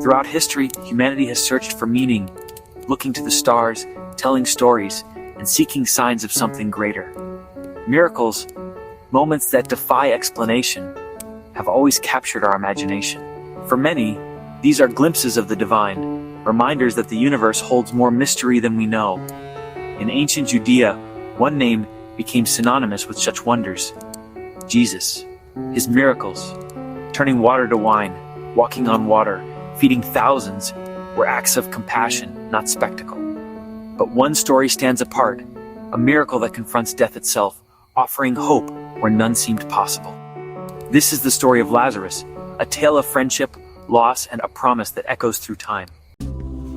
Throughout history, humanity has searched for meaning, looking to the stars, telling stories, and seeking signs of something greater. Miracles, moments that defy explanation, have always captured our imagination. For many, these are glimpses of the divine, reminders that the universe holds more mystery than we know. In ancient Judea, one name became synonymous with such wonders: Jesus. His miracles, turning water to wine, walking on water, feeding thousands, were acts of compassion, not spectacle. But one story stands apart, a miracle that confronts death itself, offering hope where none seemed possible. This is the story of Lazarus, a tale of friendship, loss, and a promise that echoes through time.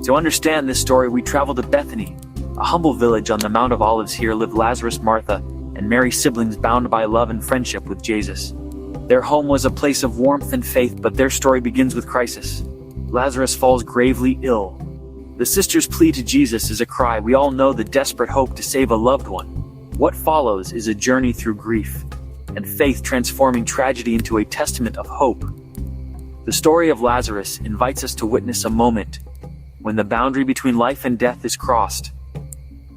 To understand this story, we travel to Bethany, a humble village on the Mount of Olives. Here lived Lazarus, Martha, and Mary, siblings bound by love and friendship with Jesus. Their home was a place of warmth and faith, but their story begins with crisis. Lazarus falls gravely ill. The sisters' plea to Jesus is a cry. We all know the desperate hope to save a loved one. What follows is a journey through grief and faith, transforming tragedy into a testament of hope. The story of Lazarus invites us to witness a moment when the boundary between life and death is crossed.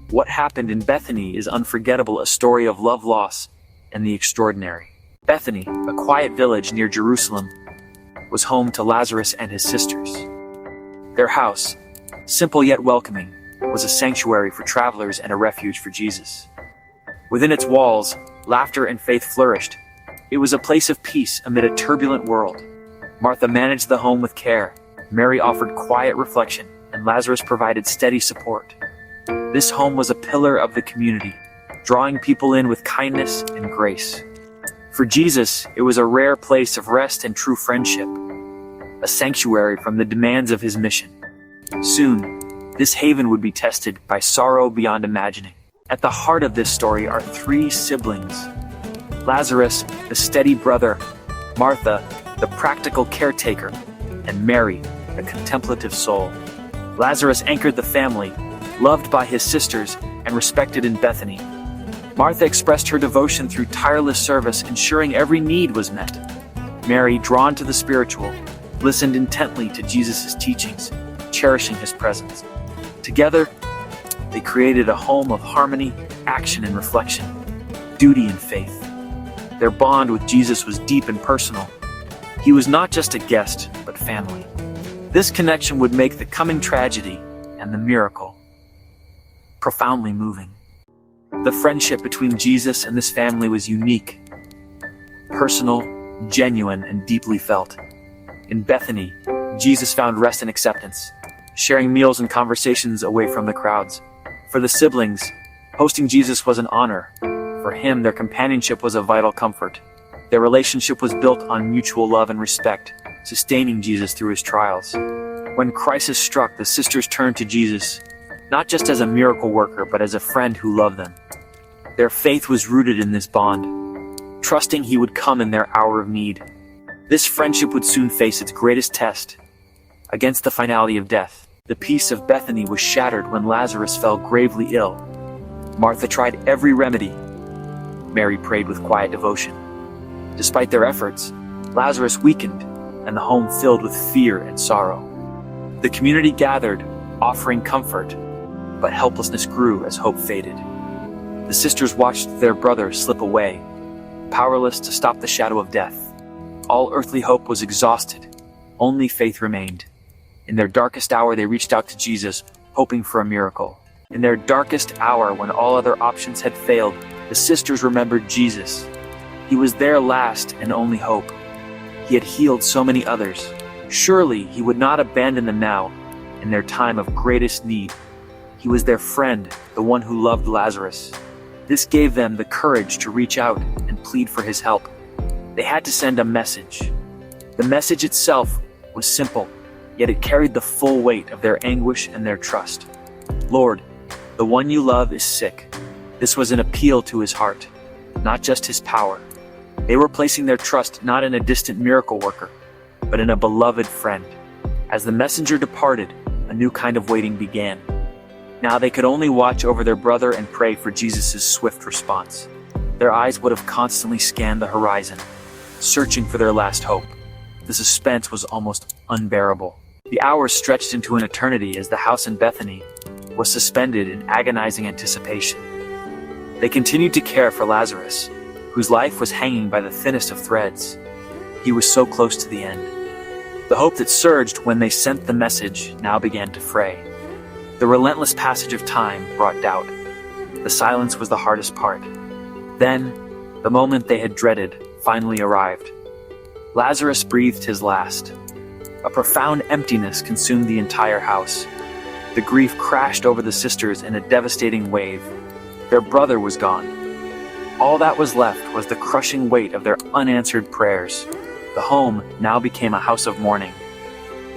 What happened in Bethany is unforgettable, a story of love, loss, and the extraordinary. Bethany, a quiet village near Jerusalem, was home to Lazarus and his sisters. Their house, simple yet welcoming, was a sanctuary for travelers and a refuge for Jesus. Within its walls, laughter and faith flourished. It was a place of peace amid a turbulent world. Martha managed the home with care, Mary offered quiet reflection, and Lazarus provided steady support. This home was a pillar of the community, drawing people in with kindness and grace. For Jesus, it was a rare place of rest and true friendship, a sanctuary from the demands of his mission. Soon, this haven would be tested by sorrow beyond imagining. At the heart of this story are three siblings: Lazarus, the steady brother; Martha, the practical caretaker; and Mary, the contemplative soul. Lazarus anchored the family, loved by his sisters and respected in Bethany. Martha expressed her devotion through tireless service, ensuring every need was met. Mary, drawn to the spiritual, listened intently to Jesus' teachings, cherishing his presence. Together, they created a home of harmony, action, and reflection, duty and faith. Their bond with Jesus was deep and personal. He was not just a guest, but family. This connection would make the coming tragedy and the miracle profoundly moving. The friendship between Jesus and this family was unique, personal, genuine, and deeply felt. In Bethany, Jesus found rest and acceptance, sharing meals and conversations away from the crowds. For the siblings, hosting Jesus was an honor. For him, their companionship was a vital comfort. Their relationship was built on mutual love and respect, sustaining Jesus through his trials. When crisis struck, the sisters turned to Jesus, not just as a miracle worker, but as a friend who loved them. Their faith was rooted in this bond, trusting he would come in their hour of need. This friendship would soon face its greatest test. Against the finality of death, the peace of Bethany was shattered when Lazarus fell gravely ill. Martha tried every remedy. Mary prayed with quiet devotion. Despite their efforts, Lazarus weakened, and the home filled with fear and sorrow. The community gathered, offering comfort, but helplessness grew as hope faded. The sisters watched their brother slip away, powerless to stop the shadow of death. All earthly hope was exhausted. Only faith remained. In their darkest hour, they reached out to Jesus, hoping for a miracle. In their darkest hour, when all other options had failed, the sisters remembered Jesus. He was their last and only hope. He had healed so many others. Surely he would not abandon them now, in their time of greatest need. He was their friend, the one who loved Lazarus. This gave them the courage to reach out and plead for his help. They had to send a message. The message itself was simple, yet it carried the full weight of their anguish and their trust. Lord, the one you love is sick. This was an appeal to his heart, not just his power. They were placing their trust not in a distant miracle worker, but in a beloved friend. As the messenger departed, a new kind of waiting began. Now they could only watch over their brother and pray for Jesus' swift response. Their eyes would have constantly scanned the horizon, searching for their last hope. The suspense was almost unbearable. The hours stretched into an eternity as the house in Bethany was suspended in agonizing anticipation. They continued to care for Lazarus, whose life was hanging by the thinnest of threads. He was so close to the end. The hope that surged when they sent the message now began to fray. The relentless passage of time brought doubt. The silence was the hardest part. Then, the moment they had dreaded finally arrived. Lazarus breathed his last. A profound emptiness consumed the entire house. The grief crashed over the sisters in a devastating wave. Their brother was gone. All that was left was the crushing weight of their unanswered prayers. The home now became a house of mourning.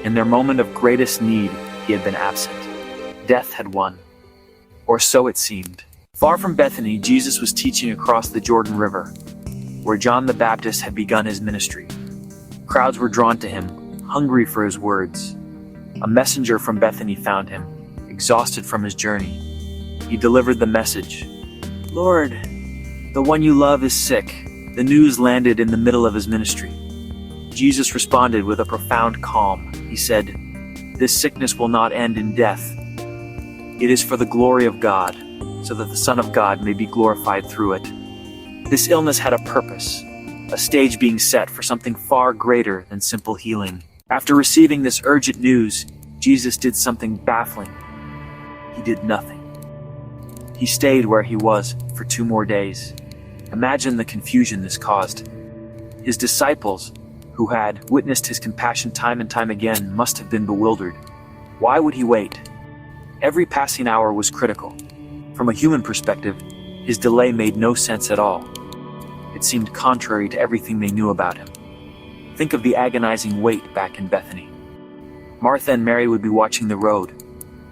In their moment of greatest need, he had been absent. Death had won. Or so it seemed. Far from Bethany, Jesus was teaching across the Jordan River, where John the Baptist had begun his ministry. Crowds were drawn to him, hungry for his words. A messenger from Bethany found him, exhausted from his journey. He delivered the message. "Lord, the one you love is sick." The news landed in the middle of his ministry. Jesus responded with a profound calm. He said, "This sickness will not end in death. It is for the glory of God, so that the Son of God may be glorified through it." This illness had a purpose, a stage being set for something far greater than simple healing. After receiving this urgent news, Jesus did something baffling. He did nothing. He stayed where he was for 2 more days. Imagine the confusion this caused. His disciples, who had witnessed his compassion time and time again, must have been bewildered. Why would he wait? Every passing hour was critical. From a human perspective, his delay made no sense at all. It seemed contrary to everything they knew about him. Think of the agonizing wait back in Bethany. Martha and Mary would be watching the road,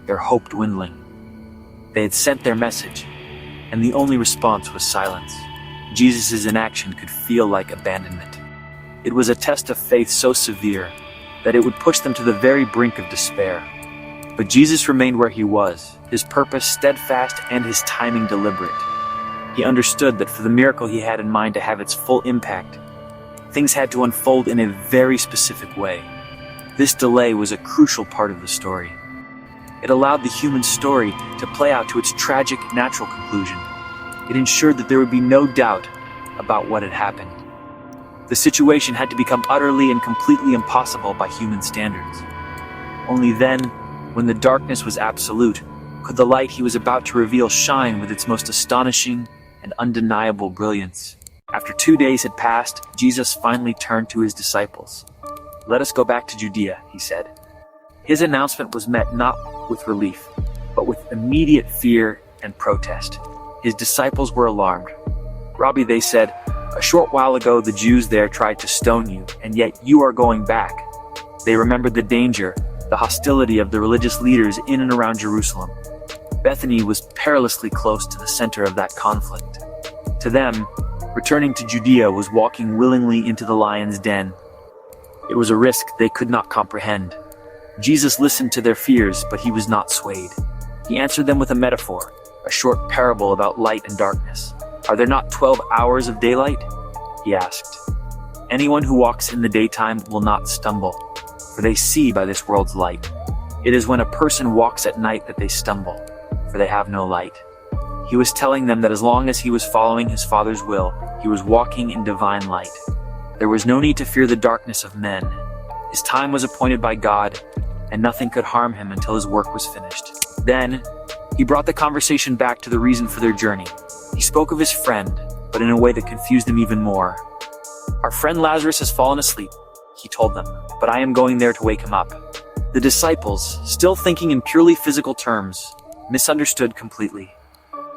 their hope dwindling. They had sent their message, and the only response was silence. Jesus' inaction could feel like abandonment. It was a test of faith so severe that it would push them to the very brink of despair. But Jesus remained where he was, his purpose steadfast and his timing deliberate. He understood that for the miracle he had in mind to have its full impact, things had to unfold in a very specific way. This delay was a crucial part of the story. It allowed the human story to play out to its tragic natural conclusion. It ensured that there would be no doubt about what had happened. The situation had to become utterly and completely impossible by human standards. Only then, when the darkness was absolute, could the light he was about to reveal shine with its most astonishing and undeniable brilliance. After 2 days had passed, Jesus finally turned to his disciples. "Let us go back to Judea," he said. His announcement was met not with relief, but with immediate fear and protest. His disciples were alarmed. "Rabbi," they said, "a short while ago the Jews there tried to stone you, and yet you are going back." They remembered the danger, the hostility of the religious leaders in and around Jerusalem. Bethany was perilously close to the center of that conflict. To them, returning to Judea was walking willingly into the lion's den. It was a risk they could not comprehend. Jesus listened to their fears, but he was not swayed. He answered them with a metaphor, a short parable about light and darkness. "Are there not 12 hours of daylight?" he asked. "Anyone who walks in the daytime will not stumble, for they see by this world's light. It is when a person walks at night that they stumble, for they have no light." He was telling them that as long as he was following his Father's will, he was walking in divine light. There was no need to fear the darkness of men. His time was appointed by God, and nothing could harm him until his work was finished. Then, he brought the conversation back to the reason for their journey. He spoke of his friend, but in a way that confused them even more. "Our friend Lazarus has fallen asleep," he told them, "but I am going there to wake him up." The disciples, still thinking in purely physical terms, misunderstood completely.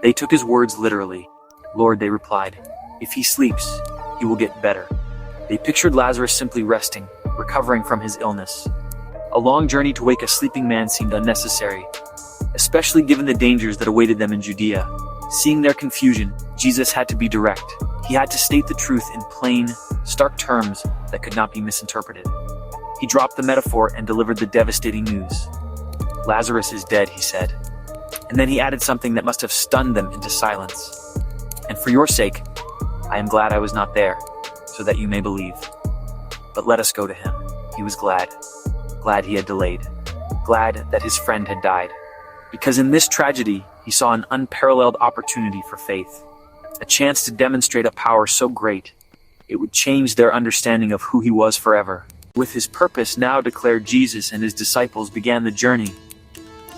They took his words literally. "Lord," they replied, "if he sleeps, he will get better." They pictured Lazarus simply resting, recovering from his illness. A long journey to wake a sleeping man seemed unnecessary, especially given the dangers that awaited them in Judea. Seeing their confusion, Jesus had to be direct. He had to state the truth in plain, stark terms that could not be misinterpreted. He dropped the metaphor and delivered the devastating news. "Lazarus is dead," he said. And then he added something that must have stunned them into silence. "And for your sake, I am glad I was not there, so that you may believe. But let us go to him." He was glad. glad he had delayed, glad that his friend had died. Because in this tragedy, he saw an unparalleled opportunity for faith, a chance to demonstrate a power so great, it would change their understanding of who he was forever. With his purpose now declared, Jesus and his disciples began the journey.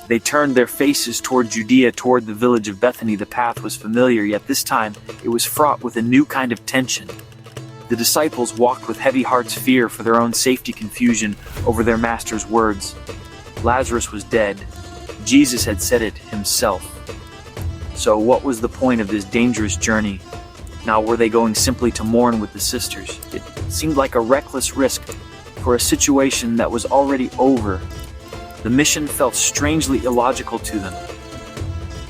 They turned their faces toward Judea, toward the village of Bethany. The path was familiar, yet this time it was fraught with a new kind of tension. The disciples walked with heavy hearts, fear for their own safety, confusion over their master's words. Lazarus was dead. Jesus had said it himself. So what was the point of this dangerous journey? Now were they going simply to mourn with the sisters? It seemed like a reckless risk for a situation that was already over. The mission felt strangely illogical to them.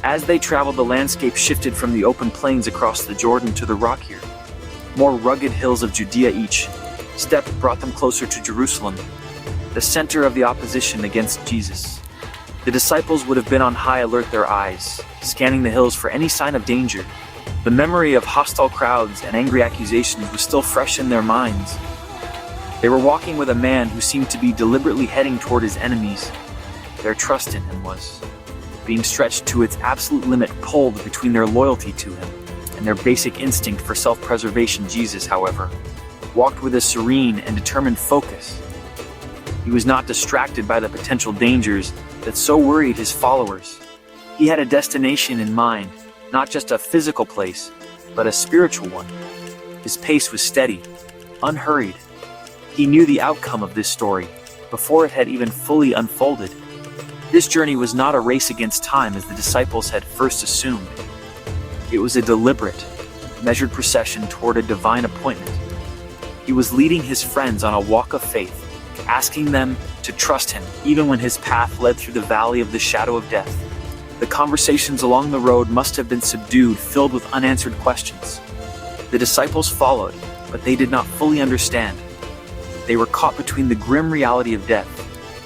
As they traveled, the landscape shifted from the open plains across the Jordan to the rockier, more rugged hills of Judea. Each step brought them closer to Jerusalem, the center of the opposition against Jesus. The disciples would have been on high alert, their eyes scanning the hills for any sign of danger. The memory of hostile crowds and angry accusations was still fresh in their minds. They were walking with a man who seemed to be deliberately heading toward his enemies. Their trust in him was being stretched to its absolute limit, pulled between their loyalty to him and their basic instinct for self-preservation. Jesus, however, walked with a serene and determined focus. He was not distracted by the potential dangers that so worried his followers. He had a destination in mind, not just a physical place, but a spiritual one. His pace was steady, unhurried. He knew the outcome of this story before it had even fully unfolded. This journey was not a race against time as the disciples had first assumed. It was a deliberate, measured procession toward a divine appointment. He was leading his friends on a walk of faith, asking them to trust him even when his path led through the valley of the shadow of death. The conversations along the road must have been subdued, filled with unanswered questions. The disciples followed, but they did not fully understand. They were caught between the grim reality of death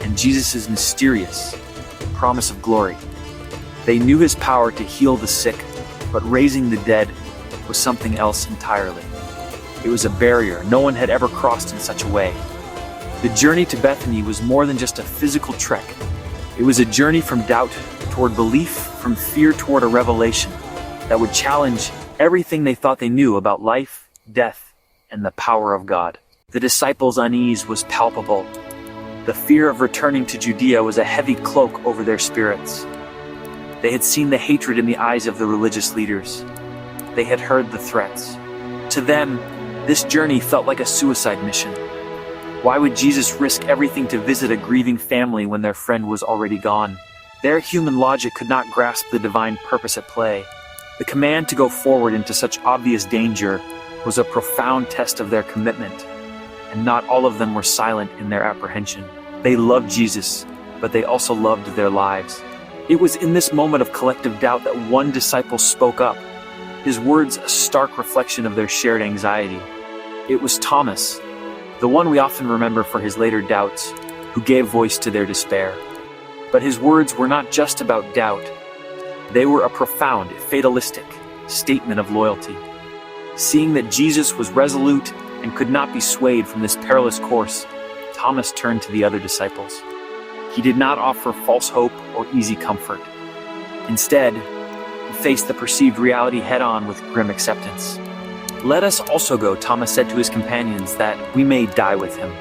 and Jesus' mysterious promise of glory. They knew his power to heal the sick, but raising the dead was something else entirely. It was a barrier no one had ever crossed in such a way. The journey to Bethany was more than just a physical trek. It was a journey from doubt toward belief, from fear toward a revelation that would challenge everything they thought they knew about life, death, and the power of God. The disciples' unease was palpable. The fear of returning to Judea was a heavy cloak over their spirits. They had seen the hatred in the eyes of the religious leaders. They had heard the threats. To them, this journey felt like a suicide mission. Why would Jesus risk everything to visit a grieving family when their friend was already gone? Their human logic could not grasp the divine purpose at play. The command to go forward into such obvious danger was a profound test of their commitment, and not all of them were silent in their apprehension. They loved Jesus, but they also loved their lives. It was in this moment of collective doubt that one disciple spoke up, his words a stark reflection of their shared anxiety. It was Thomas, the one we often remember for his later doubts, who gave voice to their despair. But his words were not just about doubt. They were a profound, fatalistic statement of loyalty. Seeing that Jesus was resolute and could not be swayed from this perilous course, Thomas turned to the other disciples. He did not offer false hope or easy comfort. Instead, he faced the perceived reality head-on with grim acceptance. "Let us also go," Thomas said to his companions, "that we may die with him."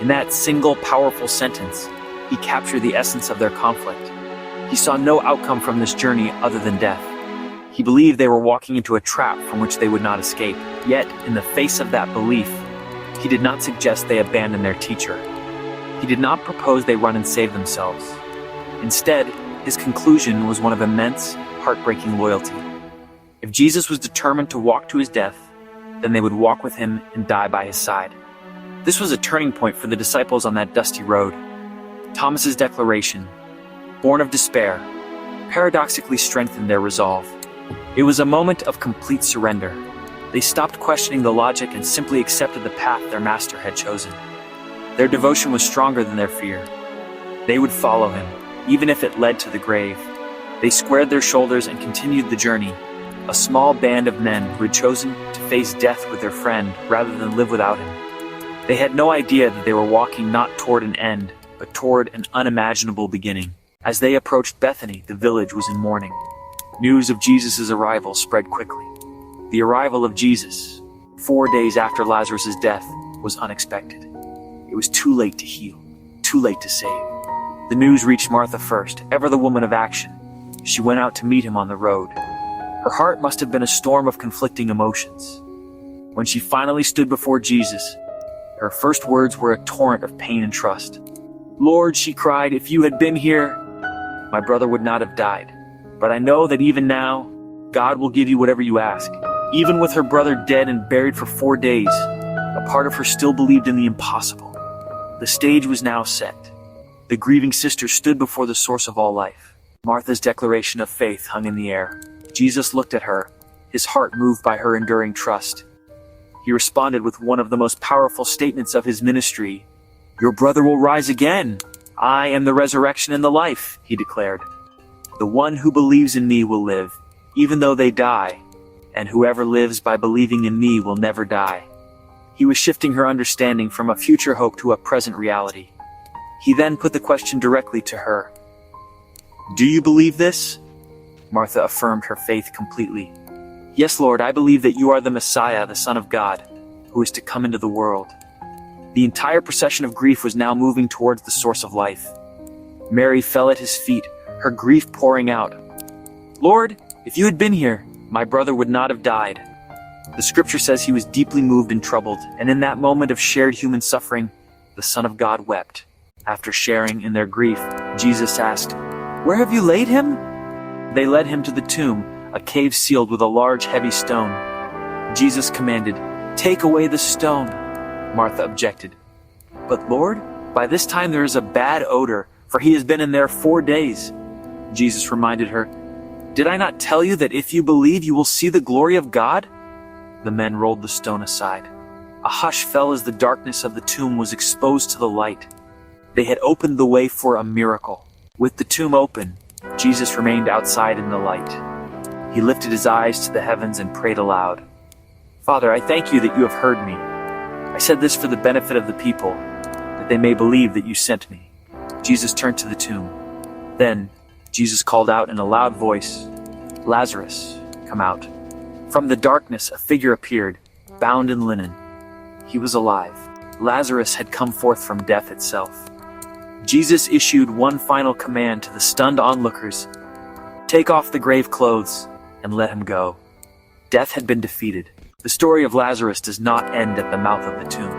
In that single powerful sentence, he captured the essence of their conflict. He saw no outcome from this journey other than death. He believed they were walking into a trap from which they would not escape. Yet, in the face of that belief, he did not suggest they abandon their teacher. He did not propose they run and save themselves. Instead, his conclusion was one of immense, heartbreaking loyalty. If Jesus was determined to walk to his death, then they would walk with him and die by his side. This was a turning point for the disciples on that dusty road. Thomas's declaration, born of despair, paradoxically strengthened their resolve. It was a moment of complete surrender. They stopped questioning the logic and simply accepted the path their master had chosen. Their devotion was stronger than their fear. They would follow him, even if it led to the grave. They squared their shoulders and continued the journey, a small band of men who had chosen to face death with their friend rather than live without him. They had no idea that they were walking not toward an end, but toward an unimaginable beginning. As they approached Bethany, the village was in mourning. News of Jesus' arrival spread quickly. The arrival of Jesus, 4 days after Lazarus' death, was unexpected. It was too late to heal, too late to save. The news reached Martha first, ever the woman of action. She went out to meet him on the road. Her heart must have been a storm of conflicting emotions. When she finally stood before Jesus, her first words were a torrent of pain and trust. "Lord," she cried, "if you had been here, my brother would not have died. But I know that even now, God will give you whatever you ask." Even with her brother dead and buried for 4 days, a part of her still believed in the impossible. The stage was now set. The grieving sister stood before the source of all life. Martha's declaration of faith hung in the air. Jesus looked at her, his heart moved by her enduring trust. He responded with one of the most powerful statements of his ministry. "Your brother will rise again. I am the resurrection and the life," he declared. "The one who believes in me will live, even though they die, and whoever lives by believing in me will never die." He was shifting her understanding from a future hope to a present reality. He then put the question directly to her. "Do you believe this?" Martha affirmed her faith completely. "Yes, Lord, I believe that you are the Messiah, the Son of God, who is to come into the world." The entire procession of grief was now moving towards the source of life. Mary fell at his feet, her grief pouring out. "Lord, if you had been here, my brother would not have died." The scripture says he was deeply moved and troubled, and in that moment of shared human suffering, the Son of God wept. After sharing in their grief, Jesus asked, "Where have you laid him?" They led him to the tomb, a cave sealed with a large heavy stone. Jesus commanded, "Take away the stone." Martha objected. "But Lord, by this time there is a bad odor, for he has been in there 4 days." Jesus reminded her, "Did I not tell you that if you believe you will see the glory of God?" The men rolled the stone aside. A hush fell as the darkness of the tomb was exposed to the light. They had opened the way for a miracle. With the tomb open, Jesus remained outside in the light. He lifted his eyes to the heavens and prayed aloud. "Father, I thank you that you have heard me. I said this for the benefit of the people, that they may believe that you sent me." Jesus turned to the tomb. Then Jesus called out in a loud voice, "Lazarus, come out." From the darkness, a figure appeared, bound in linen. He was alive. Lazarus had come forth from death itself. Jesus issued one final command to the stunned onlookers. "Take off the grave clothes and let him go." Death had been defeated. The story of Lazarus does not end at the mouth of the tomb.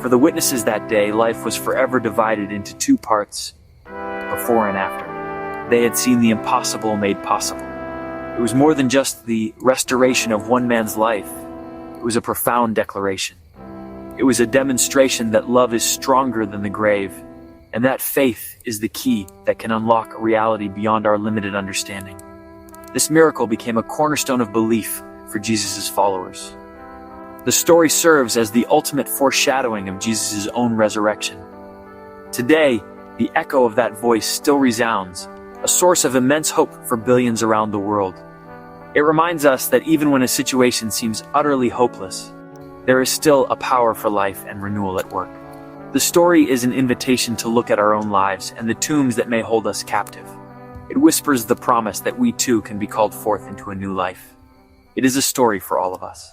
For the witnesses that day, life was forever divided into 2 parts, before and after. They had seen the impossible made possible. It was more than just the restoration of one man's life. It was a profound declaration. It was a demonstration that love is stronger than the grave, and that faith is the key that can unlock a reality beyond our limited understanding. This miracle became a cornerstone of belief for Jesus' followers. The story serves as the ultimate foreshadowing of Jesus' own resurrection. Today, the echo of that voice still resounds, a source of immense hope for billions around the world. It reminds us that even when a situation seems utterly hopeless, there is still a power for life and renewal at work. The story is an invitation to look at our own lives and the tombs that may hold us captive. It whispers the promise that we too can be called forth into a new life. It is a story for all of us.